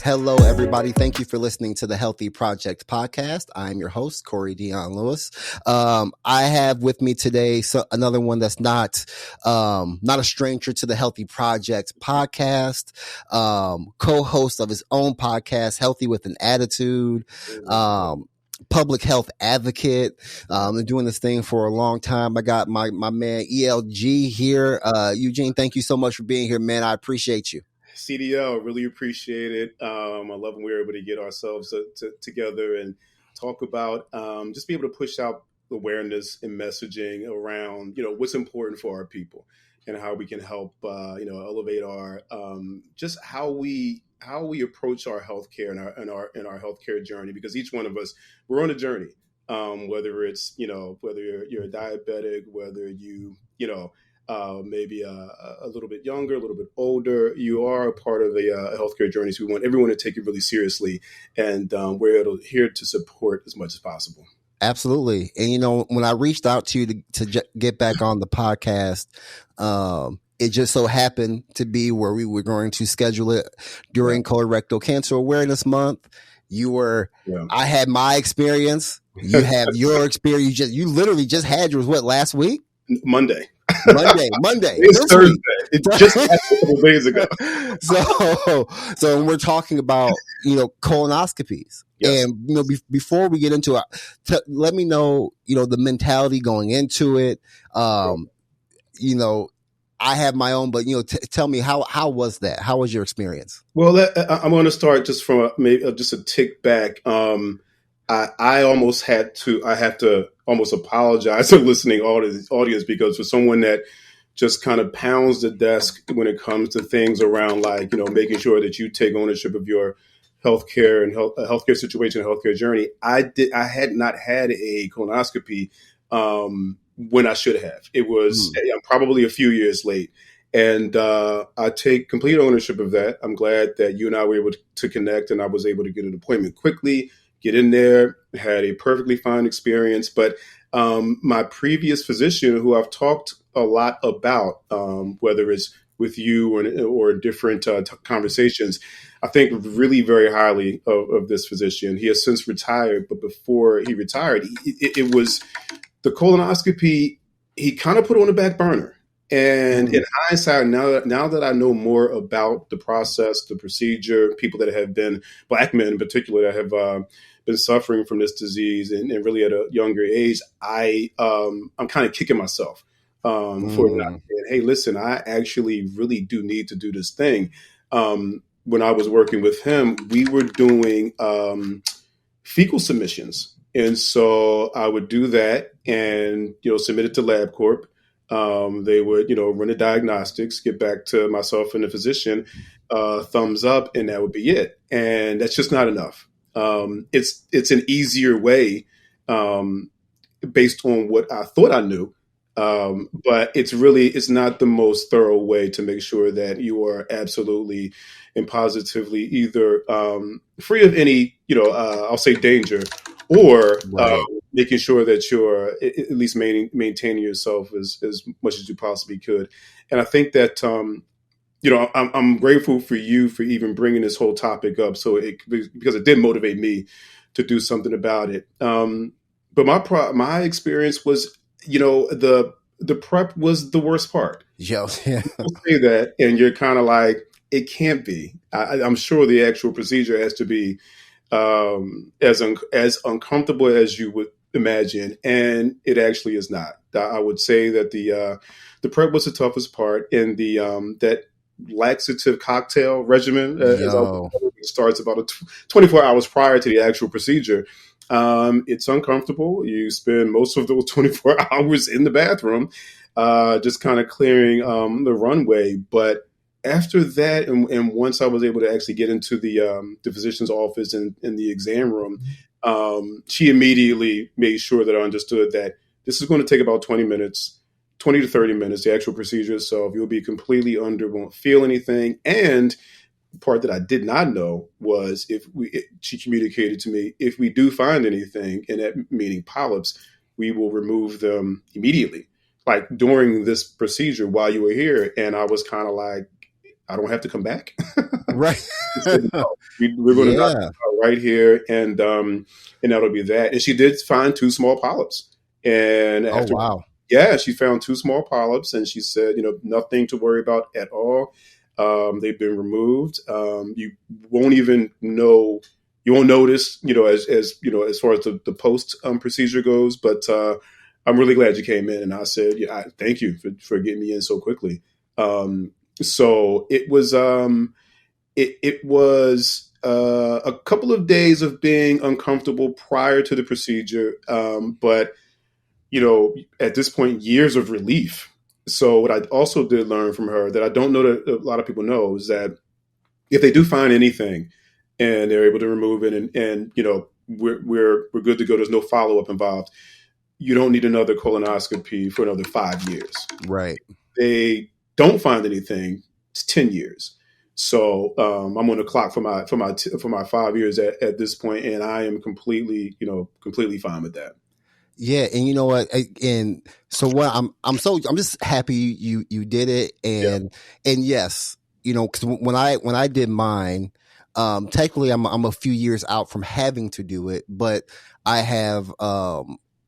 Hello, everybody. Thank you for listening to the Healthy Project podcast. I'm your host, Corey Dion Lewis. I have with me today another one that's not a stranger to the Healthy Project podcast, co-host of his own podcast, Healthy with an Attitude, public health advocate. Been doing this thing for a long time. I got my man ELG here. Eugene, thank you so much for being here, man. I appreciate you. CDL, really appreciate it. I love when we're able to get ourselves together and talk about just be able to push out awareness and messaging around, what's important for our people and how we can help, elevate our just how we approach our healthcare and our healthcare journey, because each one of us, we're on a journey. Whether it's, whether you're a diabetic, whether maybe a little bit younger, a little bit older, you are a part of a healthcare journey. So we want everyone to take it really seriously, and we're here to support as much as possible. Absolutely. And, when I reached out to you to get back on the podcast, it just so happened to be where we were going to schedule it during Colorectal Cancer Awareness Month. I had my experience. You have your experience. You literally just had yours, last week? Monday. It's Thursday. It just happened a couple days ago. So when we're talking about, colonoscopies, yes. And, before we get into it, let me know, the mentality going into it. I have my own, but, tell me how was that? How was your experience? Well, I'm going to start just from just a tick back. I have to almost apologize to listening audience, because for someone that just kind of pounds the desk when it comes to things around making sure that you take ownership of your healthcare and healthcare situation, and healthcare journey. I had not had a colonoscopy when I should have. It was I'm probably a few years late. And I take complete ownership of that. I'm glad that you and I were able to connect, and I was able to get an appointment quickly, get in there, had a perfectly fine experience. But my previous physician, who I've talked a lot about, whether it's with you or different conversations, I think really very highly of this physician. He has since retired, but before he retired, it was the colonoscopy. He kind of put on the back burner. And in hindsight, now that I know more about the process, the procedure, people that have been, Black men in particular, that have been suffering from this disease and really at a younger age, I'm kind of kicking myself for not saying, hey, listen, I actually really do need to do this thing. When I was working with him, we were doing fecal submissions. And so I would do that and, submit it to LabCorp. They would, run the diagnostics, get back to myself and the physician, thumbs up, and that would be it. And that's just not enough. It's an easier way, based on what I thought I knew. But it's not the most thorough way to make sure that you are absolutely and positively either, free of any, I'll say danger, or, making sure that you're at least maintaining yourself as much as you possibly could. And I think that, I'm grateful for you for even bringing this whole topic up. Because it did motivate me to do something about it. But my experience was, the prep was the worst part. Yeah. People say that, and you're kind of like, it can't be. I'm sure the actual procedure has to be as uncomfortable as you would imagine, and it actually is not. I would say that the prep was the toughest part, and the that laxative cocktail regimen starts about 24 hours prior to the actual procedure. It's uncomfortable. You spend most of those 24 hours in the bathroom, just kind of clearing the runway. But after that, and once I was able to actually get into the physician's office and in the exam room, she immediately made sure that I understood that this is going to take about 20 to 30 minutes, the actual procedure itself. You'll be completely under, won't feel anything. And the part that I did not know was she communicated to me, if we do find anything, and that meaning polyps, we will remove them immediately, like during this procedure while you were here. And I was kind of like, I don't have to come back. Right. She said, no, we're going to knock Yeah. it out right here, and that'll be that. And she did find two small polyps, and Oh, after, wow. yeah, she found two small polyps, and she said, nothing to worry about at all. They've been removed. You won't even know. You won't notice, as far as the post procedure goes. But I'm really glad you came in, and I said, yeah, thank you for getting me in so quickly. So it was. It was a couple of days of being uncomfortable prior to the procedure, but at this point, years of relief. So what I also did learn from her that I don't know that a lot of people know is that if they do find anything and they're able to remove it, and we're good to go, there's no follow up involved. You don't need another colonoscopy for another 5 years. Right. They don't find anything, it's 10 years. So I'm on the clock for my 5 years at this point, and I am completely fine with that. Yeah, and you know what? And so what? I'm just happy you did it, Yeah. and yes, because when I did mine, technically I'm a few years out from having to do it, but I have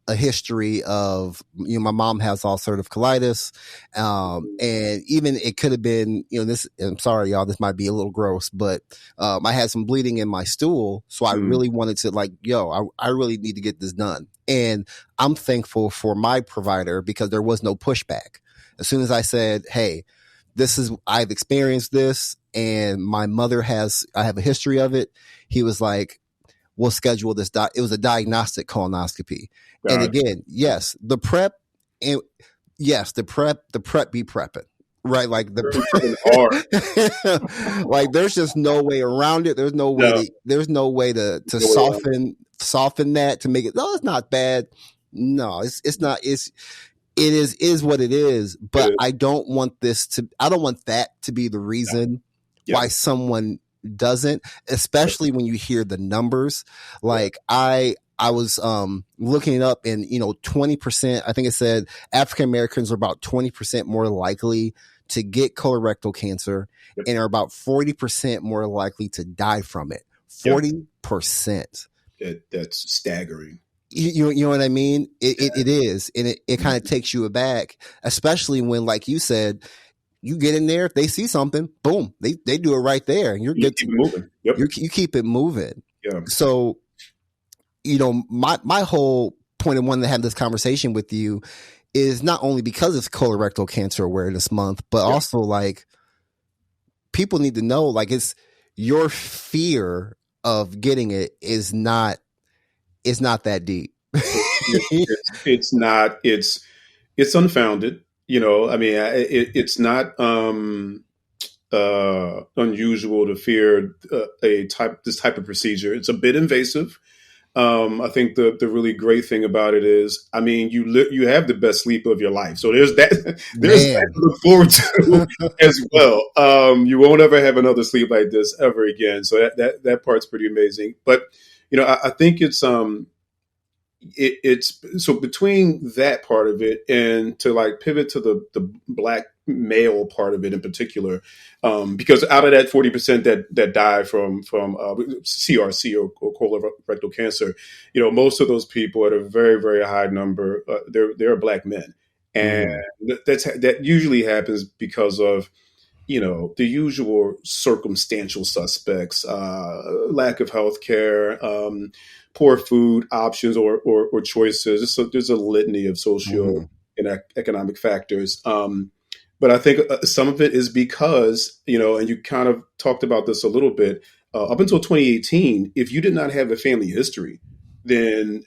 a history of my mom has ulcerative colitis, and even it could have been this. I'm sorry, y'all, this might be a little gross, but I had some bleeding in my stool, so I really wanted to I really need to get this done. And I'm thankful for my provider because there was no pushback. As soon as I said, hey, I've experienced this and my mother I have a history of it. He was like, we'll schedule this. It was a diagnostic colonoscopy. And again, yes, the prep be prepping. Right, like like there's just no way around it. There's no way to soften that to make it. No, it's not bad. No, it's not. It is what it is. But I don't want that to be the reason why someone doesn't, especially when you hear the numbers. Like I was looking it up, and 20%. I think it said African Americans are about 20% more likely to get colorectal cancer, and are about 40% more likely to die from it. 40%. That's staggering. You know what I mean? It is, and it kind of takes you aback, especially when, like you said, you get in there, if they see something, boom, they do it right there, and you're good to moving. Yep. You keep it moving. Yeah. So, my whole point of wanting to have this conversation with you is not only because it's Colorectal Cancer Awareness Month, but also like people need to know, like, it's your fear of getting it is not that deep. It's not. It's unfounded. I mean, it's not unusual to fear this type of procedure. It's a bit invasive. I think the really great thing about it is, I mean, you have the best sleep of your life. So there's that to look forward to as well. You won't ever have another sleep like this ever again. So that part's pretty amazing. But I think it's so between that part of it and to like pivot to the Black male part of it in particular, because out of that 40% that die from CRC or colorectal cancer, most of those people at a very, very high number, they're Black men, and that usually happens because of the usual circumstantial suspects, lack of health care, poor food options or choices. So there's a litany of social and economic factors. But I think some of it is because, and you kind of talked about this a little bit, up until 2018, if you did not have a family history, then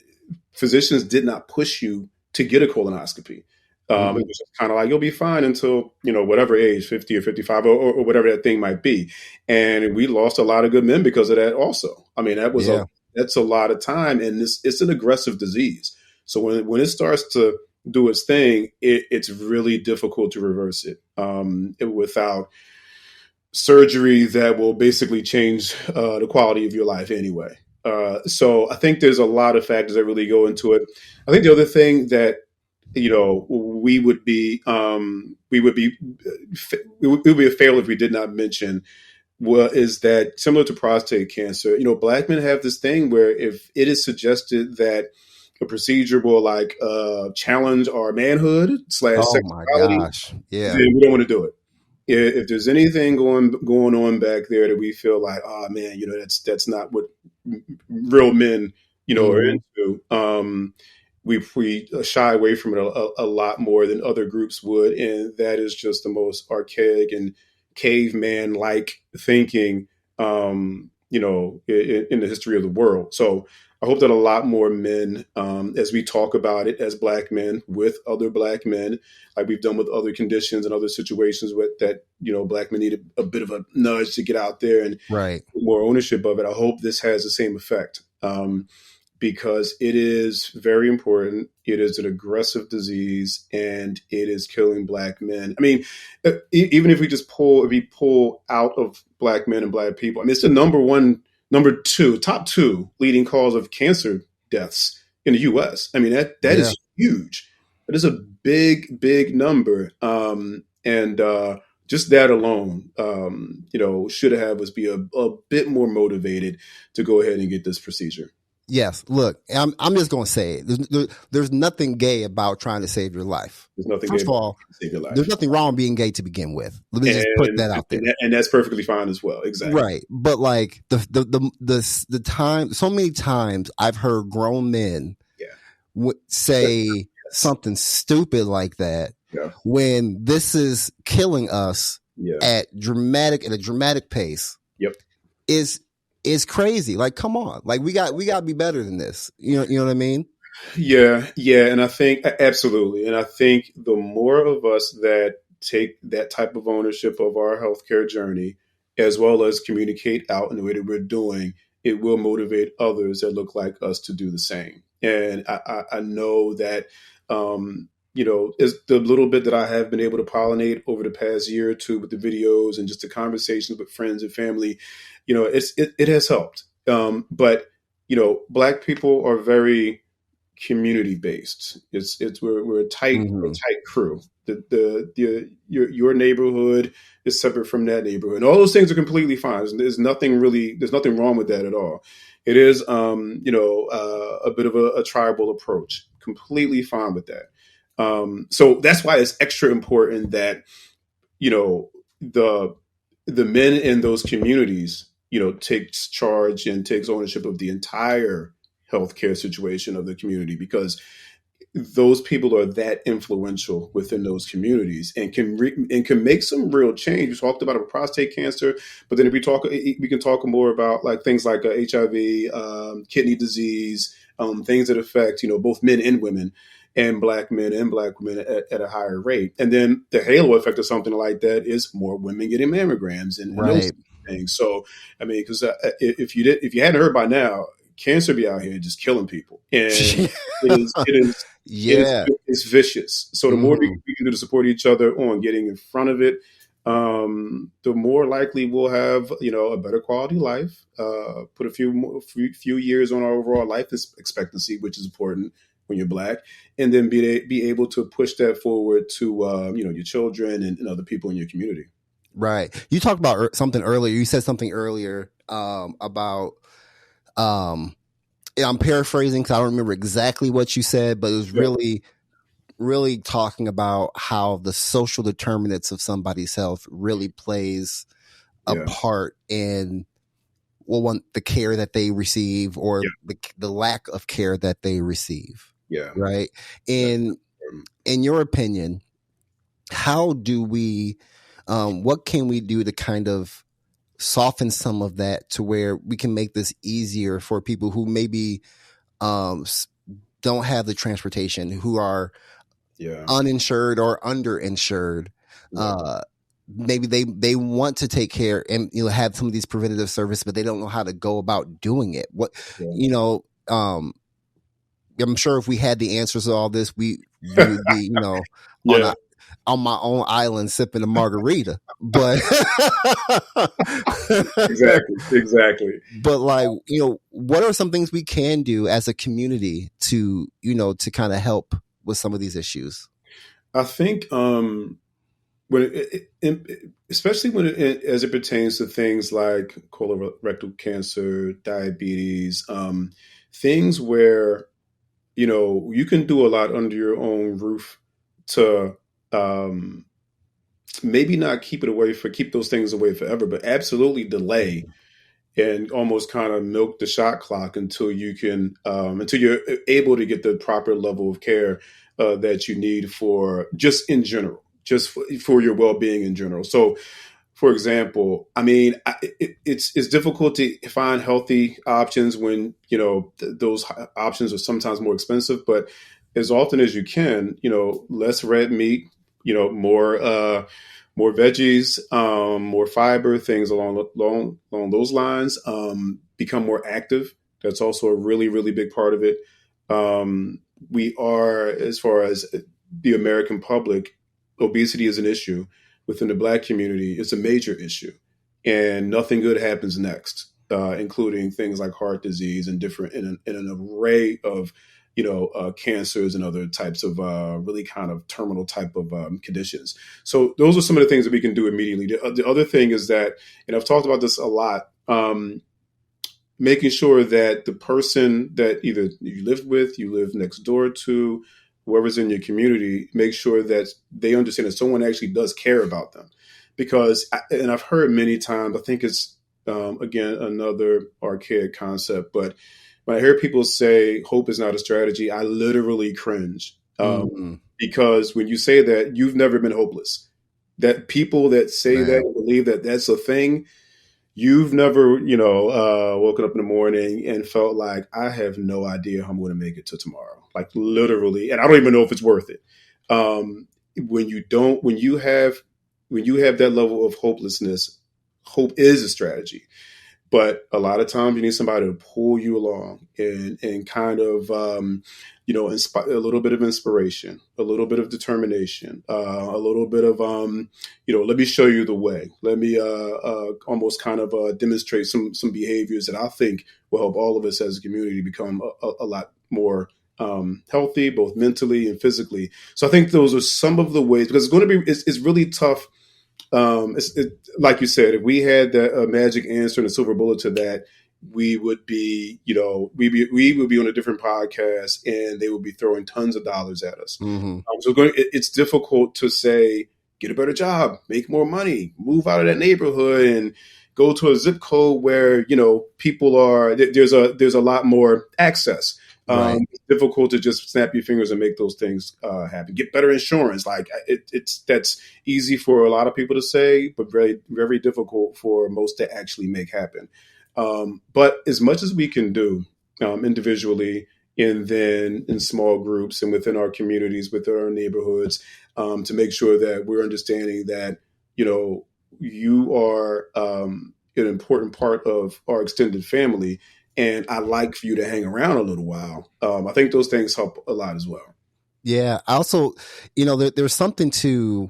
physicians did not push you to get a colonoscopy. It was just kind of like, you'll be fine until, whatever age, 50 or 55 or whatever that thing might be. And we lost a lot of good men because of that also. I mean, that's a lot of time, and it's an aggressive disease. So when it starts to do its thing, it's really difficult to reverse it without surgery that will basically change the quality of your life anyway. So I think there's a lot of factors that really go into it. I think the other thing that we would be we would be it would be a fail if we did not mention is that similar to prostate cancer, Black men have this thing where if it is suggested that a procedure will challenge our manhood / Oh my sexuality, gosh. Yeah. then we don't want to do it. If there's anything going on back there that we feel like, oh man, that's not what real men, are Hmm. into. We shy away from it a lot more than other groups would, and that is just the most archaic and caveman like thinking, in the history of the world. So I hope that a lot more men, as we talk about it as Black men with other Black men, like we've done with other conditions and other situations with that, Black men need a bit of a nudge to get out there and Right. more ownership of it. I hope this has the same effect. Because it is very important. It is an aggressive disease, and it is killing Black men. I mean, even if we pull out of Black men and Black people, I mean, it's the top two leading cause of cancer deaths in the U.S. I mean, that Yeah. is huge. That is a big, big number, and just that alone, should have us be a bit more motivated to go ahead and get this procedure. Yes. Look, I'm just going to say it. There's nothing gay about trying to save your life. There's nothing First of all, save your life. there's nothing wrong with being gay to begin with. Let me just put that out there. And that's perfectly fine as well. Exactly. Right. But like the time, so many times I've heard grown men say something stupid like that when this is killing us at a dramatic pace. Yep. Is crazy. Like, come on. Like we got to be better than this. You know what I mean? Yeah. And I think absolutely. And I think the more of us that take that type of ownership of our healthcare journey, as well as communicate out in the way that we're doing, it will motivate others that look like us to do the same. And I know that, is the little bit that I have been able to pollinate over the past year or two with the videos and just the conversations with friends and family, it has helped. But Black people are very community based. We're a tight crew. Your neighborhood is separate from that neighborhood, and all those things are completely fine. There's nothing wrong with that at all. It is a bit of a tribal approach. Completely fine with that. So that's why it's extra important that the men in those communities takes charge and takes ownership of the entire healthcare situation of the community, because those people are that influential within those communities and can make some real change. We talked about prostate cancer, but then if we can talk more about like things like HIV, kidney disease, things that affect both men and women, and Black men and Black women at a higher rate. And then the halo effect of something like that is more women getting mammograms and those things. So I mean, because if you hadn't heard by now, cancer be out here just killing people, and it's vicious. So the more we can do to support each other on getting in front of it, the more likely we'll have a better quality life. Put a few years on our overall life expectancy, which is important when you're Black, and then be able to push that forward to your children and other people in your community. Right. You talked about something earlier. You said something earlier about I'm paraphrasing because I don't remember exactly what you said, but it was really, really talking about how the social determinants of somebody's health really plays a part in the care that they receive or the lack of care that they receive. Yeah. Right. In your opinion, how do we what can we do to kind of soften some of that to where we can make this easier for people who maybe don't have the transportation, who are uninsured or underinsured? Maybe they want to take care and have some of these preventative services, but they don't know how to go about doing it. I'm sure if we had the answers to all this, we would be on my own island sipping a margarita. But exactly. But what are some things we can do as a community to kind of help with some of these issues? I think especially as it pertains to things like colorectal cancer, diabetes, things where you can do a lot under your own roof to maybe not keep those things away forever, but absolutely delay and almost kind of milk the shot clock until you're able to get the proper level of care that you need for just in general, just for your well-being in general. So, for example, I mean, it's difficult to find healthy options when those options are sometimes more expensive. But as often as you can, less red meat, more veggies, more fiber, things along those lines. Become more active. That's also a really, really big part of it. We are, as far as the American public, obesity is an issue. Within the Black community, it's a major issue, and nothing good happens next, including things like heart disease and an array of cancers and other types of really kind of terminal type of conditions. So those are some of the things that we can do immediately. The other thing is that, and I've talked about this a lot, making sure that the person that either you live next door to, whoever's in your community, make sure that they understand that someone actually does care about them. Because, and I've heard many times, I think it's, again, another archaic concept, but when I hear people say hope is not a strategy, I literally cringe. Because when you say that, you've never been hopeless. That people that say that and believe that that's a thing, you've never, woken up in the morning and felt like, I have no idea how I'm going to make it to tomorrow. Like literally, and I don't even know if it's worth it. When you have that level of hopelessness, hope is a strategy. But a lot of times you need somebody to pull you along and kind of, inspire a little bit of inspiration, a little bit of determination, a little bit of, let me show you the way. Let me almost kind of demonstrate some behaviors that I think will help all of us as a community become a lot more healthy, both mentally and physically. So I think those are some of the ways, because it's really tough. Like you said, if we had that magic answer and a silver bullet to that, we would be, we would be on a different podcast, and they would be throwing tons of dollars at us. Mm-hmm. It's difficult to say, get a better job, make more money, move out of that neighborhood, and go to a zip code where people are. There's a lot more access. Right. It's difficult to just snap your fingers and make those things happen. Get better insurance. Like that's easy for a lot of people to say, but very, very difficult for most to actually make happen. But as much as we can do individually, and then in small groups and within our communities, within our neighborhoods, to make sure that we're understanding that, you are an important part of our extended family. And I like for you to hang around a little while. I think those things help a lot as well. Yeah. I also, there's something to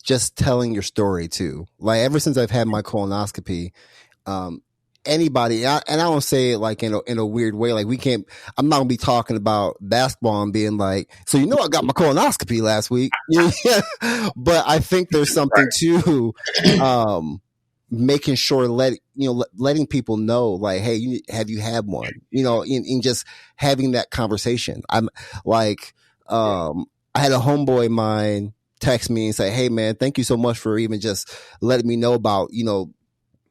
just telling your story too. Like ever since I've had my colonoscopy, anybody, and I don't say it like in a weird way. Like I'm not gonna be talking about basketball and being like, so I got my colonoscopy last week. But I think there's something to making sure letting people know, like, hey, have you had one? In just having that conversation. I'm like, I had a homeboy of mine text me and say, hey man, thank you so much for even just letting me know about,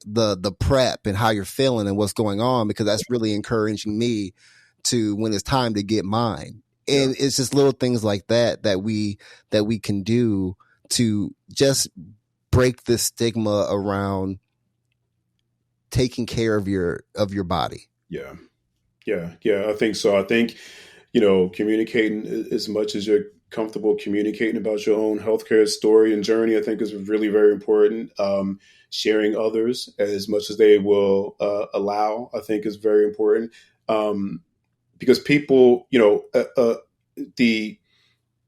the prep and how you're feeling and what's going on, because that's really encouraging me to when it's time to get mine. And it's just little things like that we can do to just break the stigma around taking care of your body. Yeah. I think so. I think, communicating as much as you're comfortable communicating about your own healthcare story and journey, I think is really very important. Sharing others as much as they will allow, I think is very important. Because people, the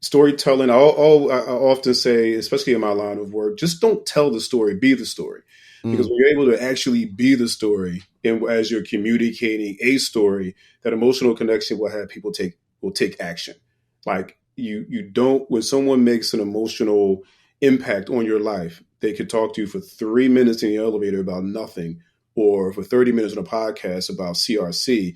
storytelling, I often say, especially in my line of work, just don't tell the story, be the story. Because when you're able to actually be the story, and as you're communicating a story, that emotional connection will have people take action. Like you don't, when someone makes an emotional impact on your life, they could talk to you for 3 minutes in the elevator about nothing, or for 30 minutes on a podcast about CRC.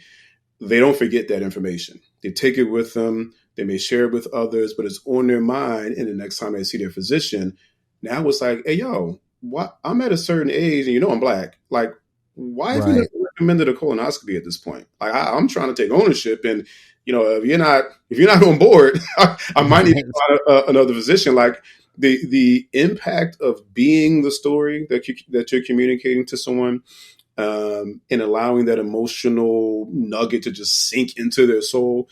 They don't forget that information. They take it with them. They may share it with others, but it's on their mind. And the next time they see their physician, now it's like, hey, yo, what? I'm at a certain age and I'm Black. Like, why have you never recommended a colonoscopy at this point? Like, I'm trying to take ownership, and if you're not on board, I might need to find another physician. Like, the impact of being the story that you're communicating to someone, and allowing that emotional nugget to just sink into their soul,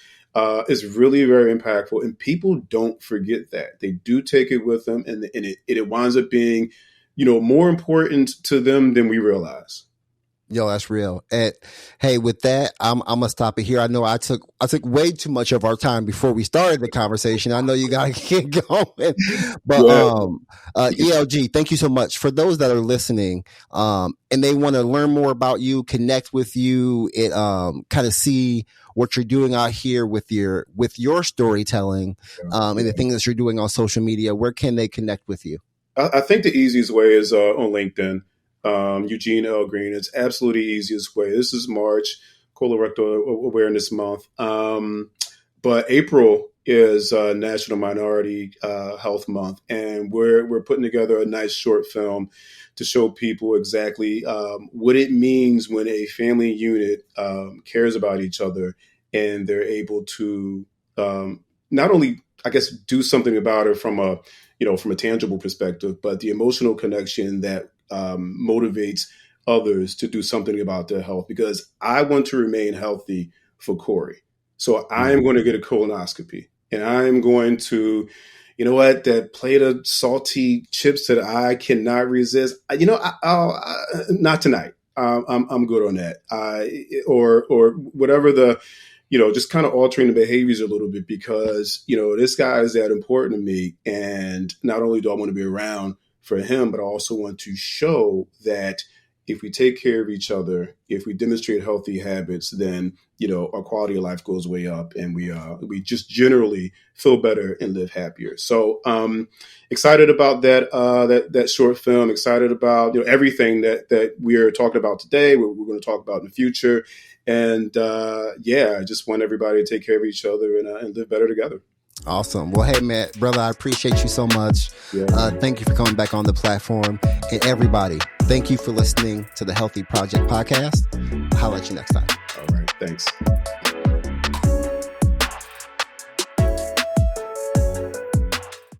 is really very impactful. And people don't forget that. They do take it with them, and it winds up being, more important to them than we realize. Yo, that's real. And hey, with that, I'm gonna stop it here. I know I took way too much of our time before we started the conversation. I know you gotta get going, but ELG, thank you so much. For those that are listening, and they want to learn more about you, connect with you, kind of see what you're doing out here with your storytelling, and the things that you're doing on social media. Where can they connect with you? I think the easiest way is on LinkedIn. Eugene L. Green. It's absolutely the easiest way. This is March, Colorectal Awareness Month. But April is National Minority Health Month. And we're putting together a nice short film to show people exactly what it means when a family unit cares about each other, and they're able to not only, I guess, do something about it from a tangible perspective, but the emotional connection that motivates others to do something about their health. Because I want to remain healthy for Corey. So I am going to get a colonoscopy, and I'm going to, that plate of salty chips that I cannot resist. Not tonight. I'm good on that. Or whatever the, just kind of altering the behaviors a little bit, because, this guy is that important to me. And not only do I want to be around for him, but I also want to show that if we take care of each other, if we demonstrate healthy habits, then, our quality of life goes way up, and we just generally feel better and live happier. So excited about that short film, excited about, everything that we're talking about today, we're going to talk about in the future. And I just want everybody to take care of each other and live better together. Awesome. Well, hey, man, brother, I appreciate you so much. Yeah. Thank you for coming back on the platform. And everybody, thank you for listening to the Healthy Project podcast. I'll holler at you next time. All right. Thanks.